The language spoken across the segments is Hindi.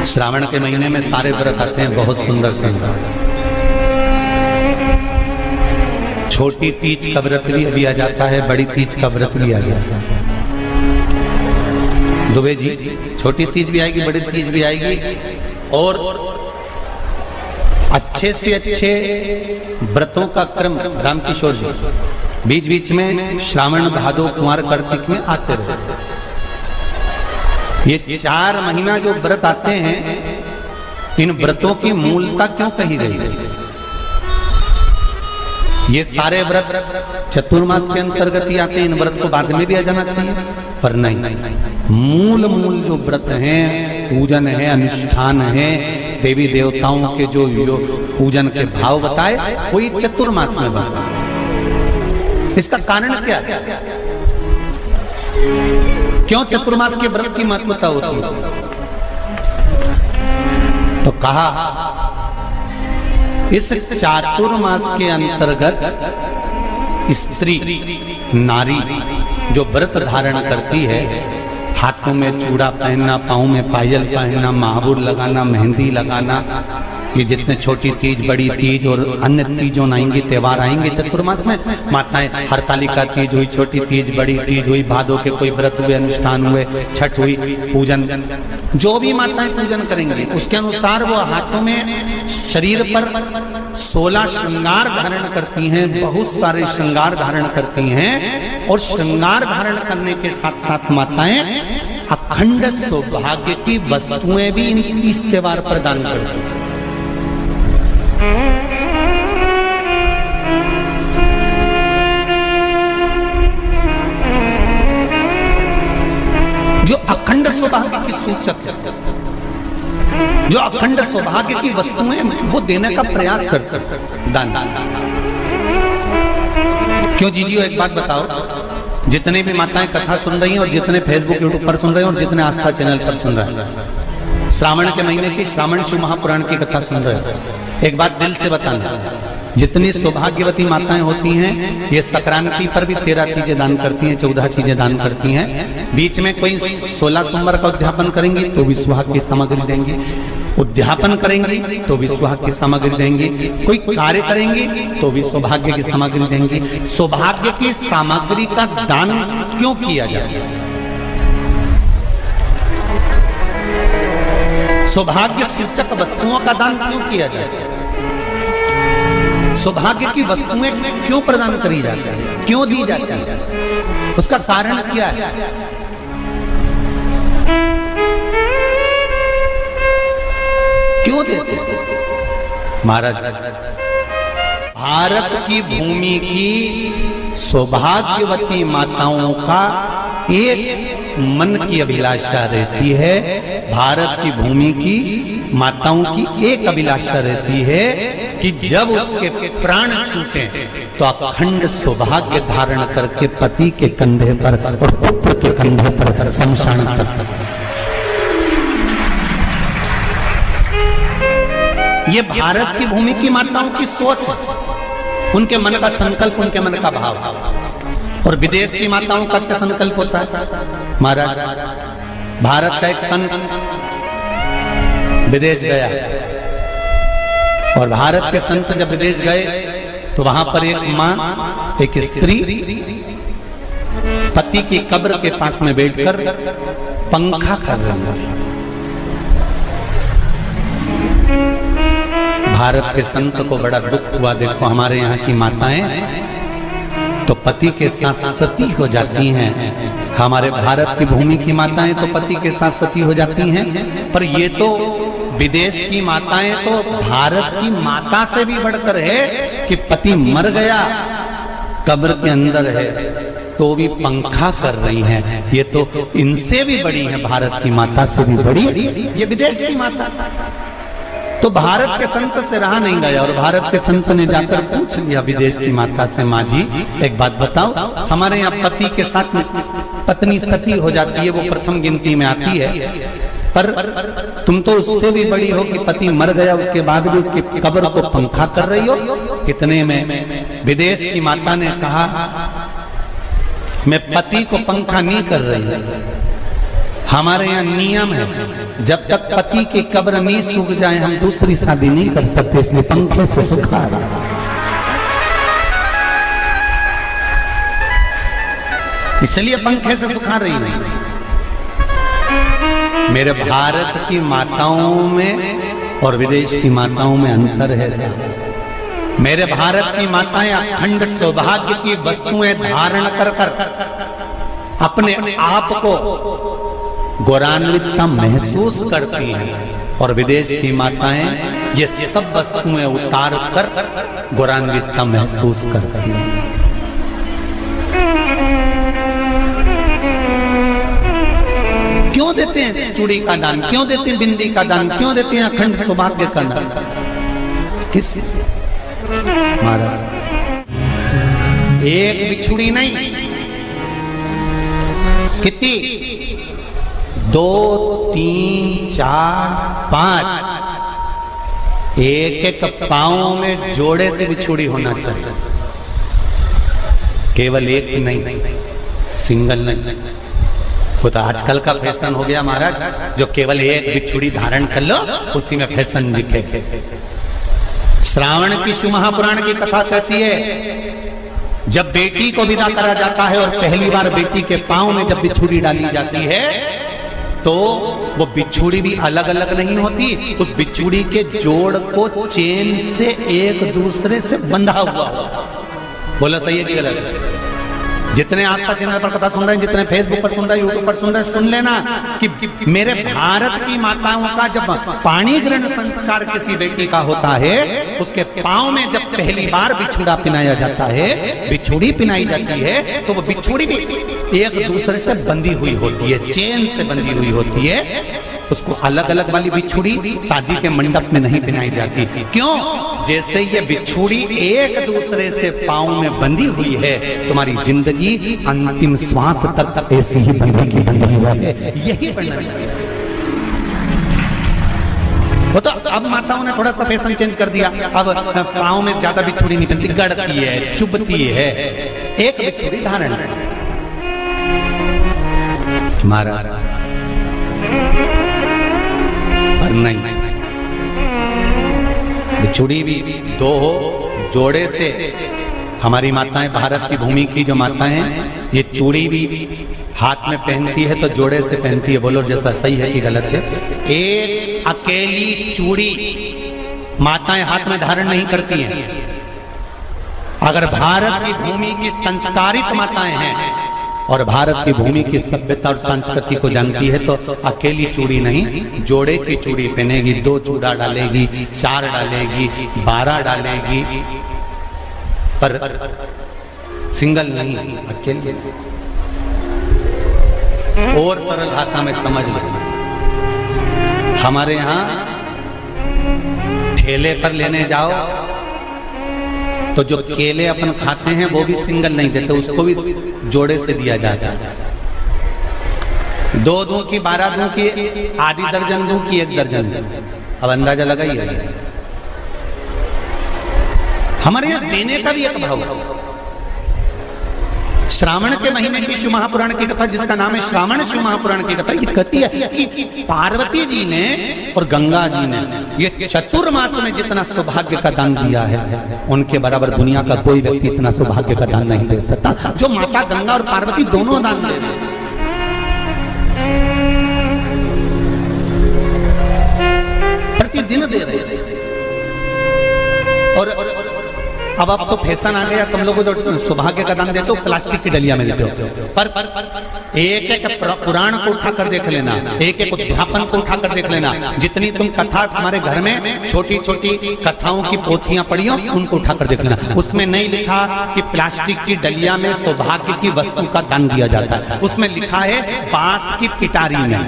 श्रावण के महीने में सारे व्रत आते हैं, बहुत सुंदर सुंदर। छोटी तीज का व्रत भी आ जाता है, बड़ी तीज का व्रत भी आ जाता है। दुबे जी, छोटी तीज भी आएगी, बड़ी तीज भी आएगी, और अच्छे से अच्छे व्रतों का क्रम रामकिशोर जी बीच बीच में श्रावण भादो कुंवर कार्तिक में आते रहे। ये 4 महीना जो व्रत आते हैं, इन व्रतों की मूलता क्यों कही गई है? ये सारे व्रत चतुर्मास के अंतर्गत ही आते हैं, इन व्रत को बाद में भी आ जाना चाहिए, पर नहीं। मूल जो व्रत हैं, पूजन है, अनुष्ठान है, देवी देवताओं के जो पूजन के भाव बताए, वही चतुर्मास में बताए। इसका कारण क्या है? क्यों चतुर्मास के व्रत की महत्वता होती है? तो कहा इस चातुर्मास के अंतर्गत स्त्री नारी जो व्रत धारण करती है, हाथों में चूड़ा पहनना, पाँव में पायल पहनना, महाबूर लगाना, मेहंदी लगाना, ये जितने छोटी तीज, बड़ी तीज और अन्य तीजों आएंगे, त्योहार आएंगे चतुर्मास में, माताएं हरतालिका तीज हुई, छोटी तीज, बड़ी तीज हुई, भादों के कोई व्रत हुए, अनुष्ठान हुए, छठ हुई, पूजन, जो भी माताएं पूजन करेंगी उसके अनुसार वो हाथों में, शरीर पर 16 श्रृंगार धारण करती हैं, बहुत सारे श्रृंगार धारण करती हैं, और श्रृंगार धारण करने के साथ साथ माताएं अखंड सौभाग्य की वस्तुएं भी इन 30 त्योहार पर दान करती हैं। जो अखंड सौभाग्य की सूचक, जो अखंड सौभाग्य की वस्तुएं वो देने का प्रयास करते, दान। क्यों जीजियो, एक बात बताओ, जितने भी माताएं कथा सुन रही हैं और जितने फेसबुक यूट्यूब पर सुन रहे हैं और जितने आस्था चैनल पर सुन रहे हैं, श्रावण के महीने की श्रावण शिव महापुराण की कथा सुन रहे हैं, एक बात दिल से बताना, जितनी सौभाग्यवती माताएं होती हैं, ये संक्रांति पर भी 13 चीजें दान करती हैं, 14 चीजें दान करती हैं। बीच में कोई 16 सोमवार का उद्यापन करेंगी तो भी सुहाग की सामग्री देंगी, उद्यापन करेंगी तो भी सुहाग की सामग्री देंगी, कोई कार्य करेंगी तो भी सौभाग्य की सामग्री देंगी। सौभाग्य की सामग्री का दान क्यों किया जाता है? सौभाग्य सूचक वस्तुओं का दान क्यों किया जाता है? सौभाग्य की वस्तुएं क्यों प्रदान करी जाती है, क्यों दी जाती है? उसका कारण क्या है? क्यों देते हैं? महाराज, भारत की भूमि की सौभाग्यवती माताओं का एक मन की अभिलाषा रहती है, भारत की भूमि की माताओं की एक अभिलाषा रहती है कि जब उसके प्राण छूटे तो अखंड सौभाग्य धारण करके पति के कंधे पर और पुत्र के कंधे पर शमशान पर। ये भारत की भूमि की माताओं की सोच है, उनके मन का संकल्प, उनके मन का भाव। और विदेश की माताओं का क्या संकल्प होता है? महाराज, भारत का एक संत विदेश गया, और भारत के संत जब विदेश गए तो वहां पर एक मां, एक स्त्री पति की कब्र के पास में बैठकर पंखा कर रही थी। भारत के संत को बड़ा दुख हुआ, देखो हमारे यहाँ की माताएं तो पति के साथ सती हो जाती हैं, हमारे भारत की भूमि की माताएं तो पति के साथ सती हो जाती हैं, पर ये तो विदेश की माताएं तो भारत की माता से भी बढ़कर है कि पति मर गया, कब्र के अंदर है, तो भी पंखा कर रही हैं। ये तो इनसे भी बड़ी है, भारत की माता से भी बड़ी ये विदेश की माता। तो भारत के संत से रहा नहीं गया, और भारत के संत ने जाकर पूछ लिया विदेश की माता से, माँ जी एक बात बताओ, हमारे यहाँ पति के साथ पत्नी सती हो जाती है, वो प्रथम गिनती में आती है, पर तुम तो उससे भी बड़ी हो कि पति मर गया उसके बाद भी उसकी कब्र को पंखा कर रही हो। इतने में विदेश की माता ने कहा, मैं पति को पंखा नहीं कर रही, हमारे यहाँ नियम है, जब तक पति की कब्र नहीं सूख जाए हम दूसरी शादी नहीं कर सकते, इसलिए पंखे से सुखा रहा। इसलिए पंखे से सुखा रही नहीं। मेरे भारत की माताओं में और विदेश की माताओं में अंतर है। मेरे भारत की माताएं अखंड सौभाग्य की वस्तुएं धारण कर कर अपने आप को गौरवान्वित महसूस करती हैं, और विदेश की माताएं ये सब वस्तुएं उतार कर गौरवान्वित महसूस करती हैं। क्यों देते हैं चूड़ी का दान, क्यों देते हैं बिंदी का दान, क्यों देते हैं अखंड सौभाग्य का दान? किस महाराज एक बिछुड़ी नहीं, कितनी? 2, 3, 4, 5 एक एक पांव में जोड़े से बिछुड़ी होना चाहिए, केवल एक नहीं, सिंगल नहीं। वो तो आजकल का फैशन हो गया महाराज, जो केवल एक बिछुड़ी धारण कर लो उसी में फैशन दिखे। श्रावण की शिव महापुराण की कथा कहती है, जब बेटी को विदा करा जाता है और पहली बार बेटी के पांव में जब बिछुड़ी डाली जाती है तो वो बिछुड़ी भी अलग अलग नहीं होती, उस बिछुड़ी के जोड़ को चेन से एक दूसरे से बंधा हुआ। बोला सही है कि गलत? जितने आस्था चैनल पर कथा सुन रहे हैं, जितने फेसबुक पर सुन रहे हैं, यूट्यूब पर सुन रहे हैं, सुन लेना कि मेरे भारत की माताओं का जब पाणी ग्रहण संस्कार किसी बेटी का होता है, उसके पांव में जब पहली बार बिछुड़ा पिनाया जाता है, बिछुड़ी पिनाई जाती है, तो वो बिछुड़ी भी एक दूसरे से बंधी हुई होती है, चेन से बंधी हुई होती है। उसको अलग अलग वाली बिछुड़ी शादी के मंडप में नहीं पिनाई जाती। क्यों? जैसे ये बिछुड़ी एक दूसरे से पांव में बंधी हुई है, तुम्हारी जिंदगी अंतिम श्वास तक ऐसी ही बंधी की बंधी है, यही बनना चाहिए। वो तो अब माताओं ने थोड़ा सा फैशन चेंज कर दिया, अब पांव में ज्यादा बिछुड़ी नहीं बनती, गड़ती है, चुभती है, एक बिछुड़ी धारण महाराज नहीं। बिछुड़ी भी 2 हो, जोड़े से। हमारी माताएं, भारत की भूमि की जो माताएं हैं, ये चूड़ी भी हाथ में पहनती है तो जोड़े से पहनती है। बोलो जैसा सही है कि गलत है? एक अकेली चूड़ी माताएं हाथ में धारण नहीं करती हैं। अगर भारत की भूमि की संस्कारित माताएं हैं और भारत की भूमि की सभ्यता और संस्कृति को जानती है तो अकेली चूड़ी नहीं, जोड़े की चूड़ी पहनेगी, 2 चूड़ा डालेगी, 4 डालेगी, 12 डालेगी, पर सिंगल नहीं, अकेले। और सरल भाषा में समझ लो, हमारे यहां ठेले पर लेने जाओ तो जो केले अपन खाते हैं वो भी सिंगल नहीं देते, उसको भी जोड़े से दिया जाता है। 2 दूं की, 12 दूं की, आधी दर्जन दूं की 1 दर्जन दूं। अब अंदाजा लगाइए, हमारे यहाँ देने का भी एक भाव है। श्रावण के महीने की शिव महापुराण की कथा, जिसका नाम है श्रावण शिव महापुराण की कथा, ये कहती है कि पार्वती जी ने और गंगा जी ने ये चतुर्मास में जितना सौभाग्य का दान दिया है, उनके बराबर दुनिया का कोई व्यक्ति इतना सौभाग्य का दान नहीं दे सकता जो माता गंगा और पार्वती दोनों दान दे रहे हैं। प्रतिदिन दे रहे हैं। और अब तो फैशन आ गया, तुम लोगों जो सौभाग्य का दान देते हो प्लास्टिक की डलिया में देते हो, पर एक एक पुराण को उठाकर देख लेना, एक एक उद्यापन को उठाकर देख लेना। जितनी तुम कथा तुम्हारे घर में छोटी छोटी कथाओं की पोथियां पड़ी हो, उनको उठाकर देख लेना। उसमें नहीं लिखा कि प्लास्टिक की डलिया में सौभाग्य की वस्तु का दान दिया जाता है, उसमें लिखा है बांस की पिटारी में,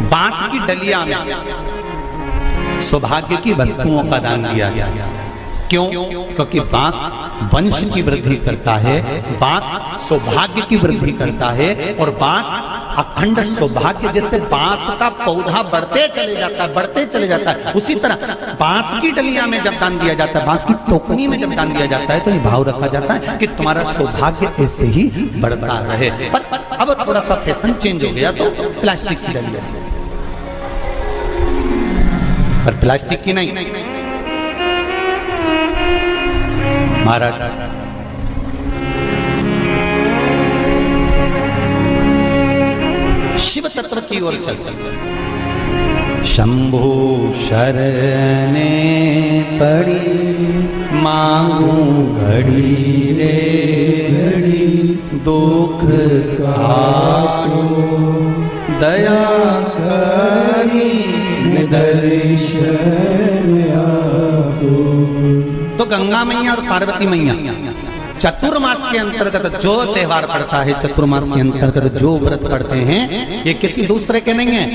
बांस की डलिया में सौभाग्य की वस्तुओं का दान दिया गया। क्यों? क्योंकि बांस वंश की वृद्धि करता है, बांस सौभाग्य की वृद्धि करता है, और बांस अखंड सौभाग्य, जैसे बांस का पौधा बढ़ते चले जाता है, बढ़ते चले जाता है, उसी तरह बांस की डलिया में जब दान दिया जाता है, बांस की टोकनी में जब दान दिया जाता है, तो ये भाव रखा जाता है कि तुम्हारा सौभाग्य ऐसे ही बढ़ता रहे। पर अब थोड़ा सा फैशन चेंज हो गया तो प्लास्टिक की डली है, पर प्लास्टिक की नहीं। महाराज शिव तत्व की ओर चल शंभु शरणे पड़ी मांगू घड़ी रे घड़ी दुख काटो दया करी दर्शन आपो। तो गंगा मैया और पार्वती मैया चतुर्मास के अंतर्गत जो त्योहार पड़ता है, चतुर्मास के अंतर्गत जो व्रत पड़ते हैं, ये किसी दूसरे के नहीं है।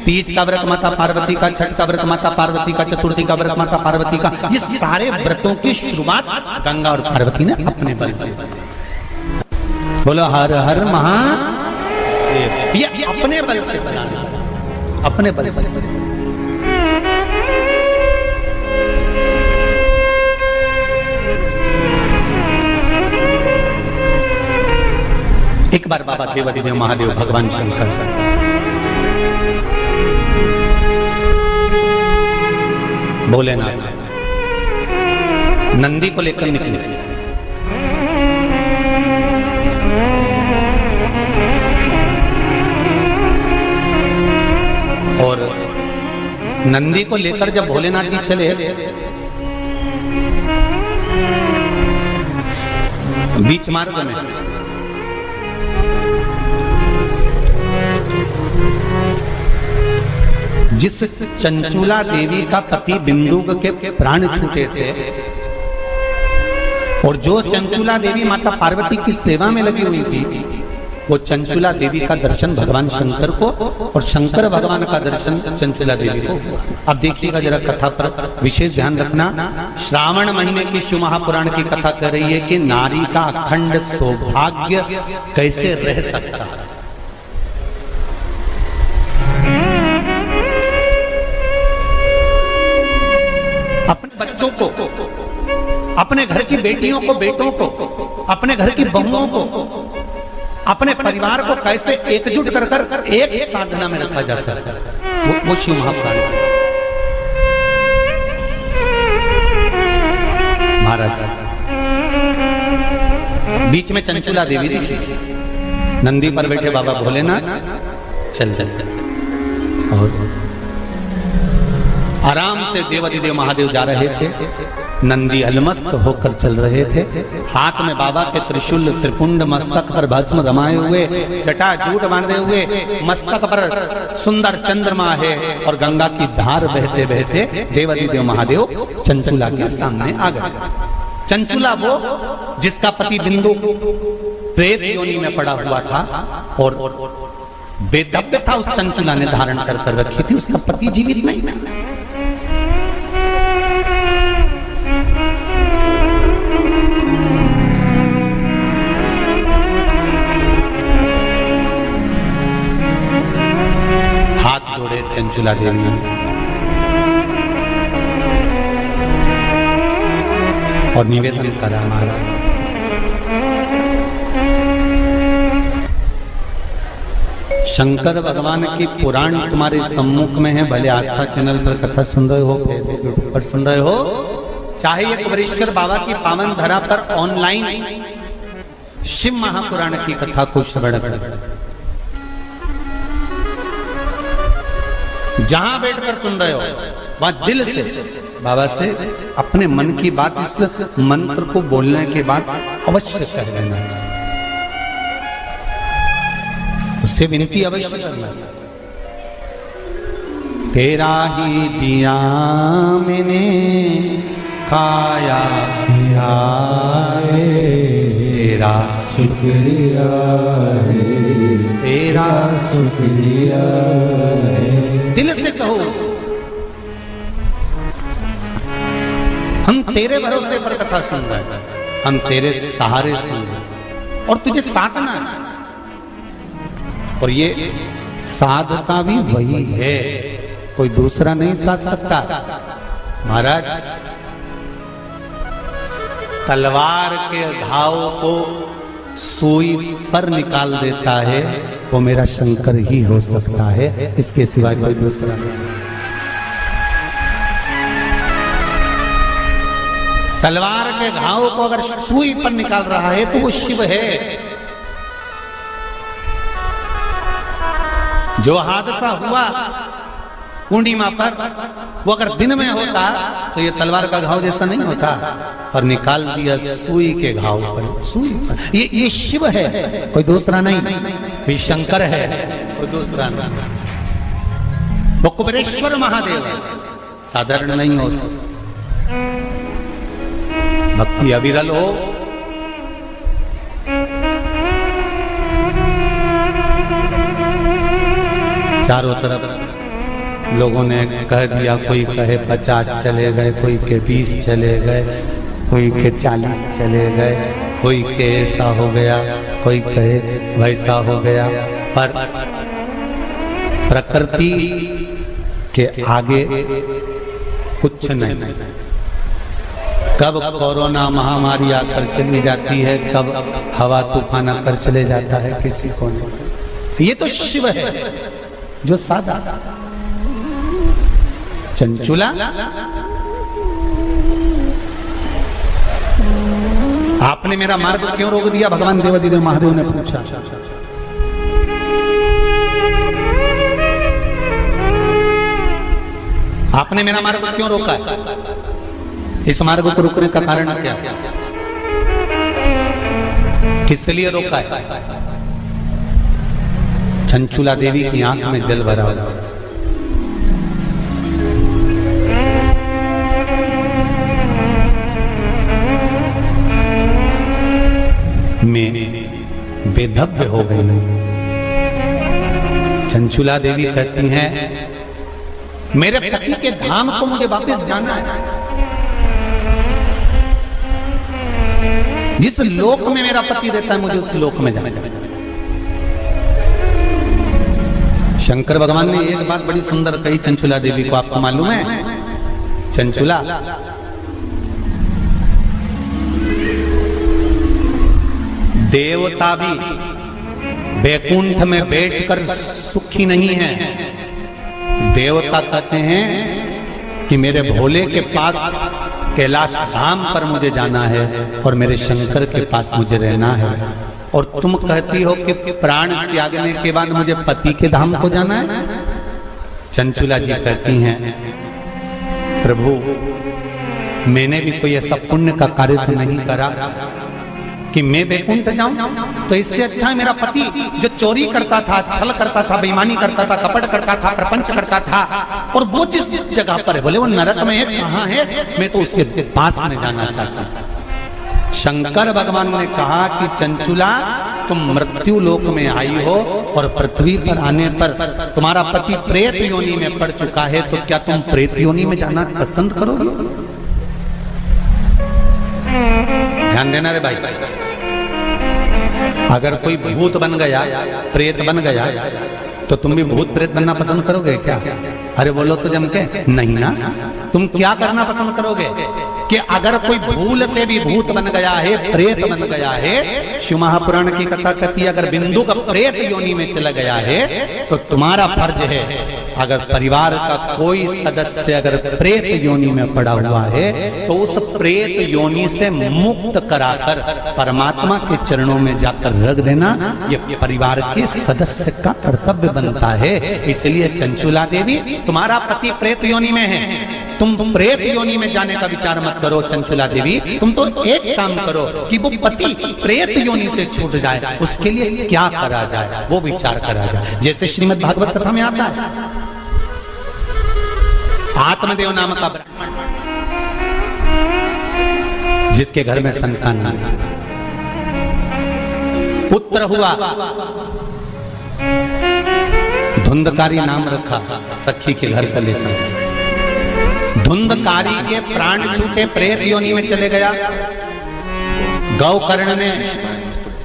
तीज का व्रत माता पार्वती का, छठ का व्रत माता पार्वती का, चतुर्थी का व्रत माता पार्वती का, ये सारे व्रतों की शुरुआत गंगा और पार्वती ने अपने बल से। बोलो हर हर महादेव। ये अपने बल से बनाने, अपने बल से। एक बार बाबा देवादिदेव महादेव भगवान शंकर भोलेनाथ नंदी को लेकर निकले। और नंदी को लेकर जब भोलेनाथ जी चले, बीच मार्ग में जिस चंचुला देवी का पति बिंदुक के प्राण छूटे थे, और जो चंचुला देवी माता पार्वती की सेवा में लगी हुई थी, वो चंचुला देवी का दर्शन भगवान शंकर को और शंकर भगवान का दर्शन चंचुला देवी को। अब देखिएगा जरा कथा पर विशेष ध्यान रखना। श्रावण महीने की शिव महापुराण की कथा कर रही है कि नारी का अखंड सौभाग्य कैसे रह सकता है। अपने बच्चों को, अपने घर की बेटियों को, बेटों को, अपने घर की बहुओं को, अपने परिवार को कैसे एकजुट कर कर एक साधना में रखा जा सकता है, वो शिव महापुराण। महाराज बीच में चंचुला देवी दिखी, नंदी पर बैठे बाबा भोलेनाथ चल चल चल, और आराम से देवादिदेव महादेव जा रहे थे। नंदी अलमस्त होकर चल रहे थे, हाथ में बाबा के त्रिशूल त्रिपुंड, मस्तक पर भस्म रमाए हुए, जटाजूट बांधे हुए, मस्तक पर सुंदर चंद्रमा है, और गंगा की धार बहते बहते देवादिदेव महादेव चंचुला के सामने आ गए। चंचुला वो जिसका पति बिंदु प्रेत योनि में पड़ा हुआ था, और बेदब्य था उस चंचुला ने धारण कर रखी थी, उसका पति जीवित नहीं। हाथ जोड़े चंचुला देवी ने और निवेदन करा, महाराज शंकर भगवान की पुराण तुम्हारे सम्मुख में है। भले आस्था चैनल पर कथा सुन रहे हो, फेसबुक पर सुन रहे हो, चाहे एक वरिष्ठर बाबा की पावन धरा पर ऑनलाइन शिव महापुराण की कथा को श्रवण कर, जहां बैठकर सुन रहे हो वहां दिल से बाबा से अपने मन की बात इस मंत्र को बोलने के बाद अवश्य कह लेना चाहिए, उससे विनती अवश्य करना चाहिए। तेरा ही दिया मैंने खाया पिया है, तेरा शुक्रिया है, तेरा शुक्रिया है। दिल से कहो, हम तेरे भरोसे पर कथा सुन रहे हैं, हम तेरे सहारे सुन रहे हैं, और तुझे साधना है, और ये साधता भी वही है, कोई दूसरा नहीं साध सकता। महाराज तलवार के घाव को सुई पर निकाल देता है वो मेरा शंकर ही हो सकता है, इसके सिवाय कोई दूसरा नहीं। तलवार के घाव को अगर सुई पर निकाल रहा है तो वो शिव है। जो हादसा हुआ पूर्णिमा पर वो अगर दिन में होता तो ये तलवार का घाव जैसा नहीं होता, और निकाल दिया सुई के घाव पर, सुई पर। ये शिव है, कोई दूसरा नहीं। ये शंकर है, कोई दूसरा नहीं। वो कुबेरेश्वर महादेव है, साधारण नहीं हो सकता। भक्ति अविरल हो, चारों तरफ लोगों ने कह दिया, कोई कहे 50 चले गए, कोई के 20 चले गए, कोई के 40 चले गए, कोई के ऐसा हो गया, कोई कहे वैसा हो गया। पर प्रकृति के आगे कुछ नहीं। कब कोरोना महामारी आकर चली जाती है, कब हवा तूफान आकर चले जाता है, किसी को नहीं। ये तो शिव है जो सादा। चंचुला आपने मेरा मार्ग क्यों रोक दिया? भगवान देवादिदेव महादेव ने पूछा। आपने मेरा मार्ग क्यों रोका? इस मार्ग को रोकने का कारण क्या? किस लिए रोका है? चंचुला देवी की आंख में जल भरा हुआ। मैं बेधव्य हो गई। चंचुला देवी कहती हैं, मेरे पति के धाम को मुझे वापस जाना है। जिस लोक में मेरा पति रहता है मुझे उस लोक में जाना है। शंकर भगवान ने एक बात बड़ी सुंदर कही चंचुला देवी को, आपको मालूम है? चंचुला, देवता भी बैकुंठ में बैठकर सुखी नहीं है। देवता कहते हैं कि मेरे भोले के पास कैलाश धाम पर मुझे जाना है और मेरे शंकर के पास मुझे रहना है। और तुम कहती हो कि प्राण त्यागने के बाद मुझे पति के धाम को जाना है। चंचुला जी कहती हैं, प्रभु मैंने भी कोई ऐसा पुण्य का कार्य तो नहीं करा कि मैं बैकुंठ जाऊं। तो इससे अच्छा है मेरा पति जो चोरी करता था, छल करता था, बेईमानी करता था, कपट करता था, प्रपंच करता था, और वो जिस जगह पर है, बोले वो नरक में है, कहां है, मैं तो उसके पास में जाना चाहता हूं। शंकर भगवान ने कहा कि चंचुला तुम मृत्यु लोक में आई हो और पृथ्वी पर आने पर तुम्हारा पति प्रेत योनि में पड़ चुका है, तो क्या तुम प्रेत योनि में जाना पसंद करोगे? ध्यान देना रे भाई, अगर कोई भूत बन गया, प्रेत बन गया, तो तुम भी भूत प्रेत बनना पसंद करोगे क्या? अरे बोलो तो जम के नहीं ना। तुम क्या करना पसंद करोगे कि अगर कोई भूल से भी भूत बन गया है, प्रेत बन गया है, शिव महापुराण की कथा कहती है अगर बिंदु का प्रेत योनि में चला गया है तो तुम्हारा फर्ज है, अगर परिवार का कोई सदस्य अगर प्रेत योनि में पड़ा हुआ है तो उस प्रेत योनि से मुक्त कराकर परमात्मा के चरणों में जाकर रख देना, ये परिवार के सदस्य का कर्तव्य बनता है। इसलिए चंचुला देवी तुम्हारा पति प्रेत योनि में है, तुम प्रेत योनि में जाने का विचार मत करो। चंचुला देवी तुम तो एक काम करो कि वो पति प्रेत योनि से छूट जाए, उसके लिए क्या करा जाए वो विचार करा जाए। जैसे श्रीमद् भागवत कथा में आता है, आत्मदेव नाम का ब्राह्मण जिसके घर में संतान नहीं, पुत्र हुआ, धुंधकारी नाम रखा, सखी के घर से लेकर। धुंधकारी के प्राण छूटे, प्रेत योनि में चले गया। गौकर्ण ने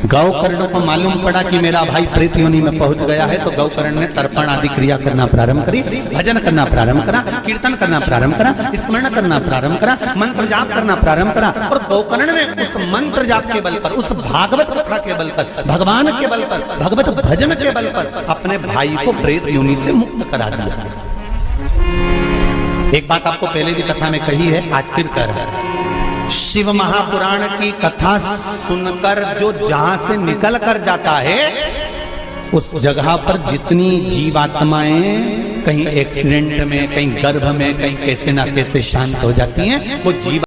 गौकर्ण को मालूम पड़ा कि मेरा भाई प्रेत योनि में पहुंच गया है, तो गौकर्ण ने तर्पण आदि क्रिया करना प्रारंभ करी, भजन करना प्रारंभ करा, कीर्तन करना प्रारंभ करा, स्मरण करना प्रारंभ करा, मंत्र जाप करना प्रारंभ करा। और गौकर्ण ने उस मंत्र जाप के बल पर, उस भागवत कथा के बल पर, भगवान के बल पर, भगवत भजन के बल पर अपने भाई को प्रेत योनि से मुक्त करा दिया। एक बात आपको पहले भी कथा में कही है, आज फिर कह रहा है। शिव महापुराण की कथा सुनकर जो जहां से निकल कर जाता है, उस जगह पर जितनी जीवात्माएं कहीं एक्सीडेंट में, कहीं गर्भ में, कहीं कैसे ना कैसे शांत हो जाती हैं, वो जीव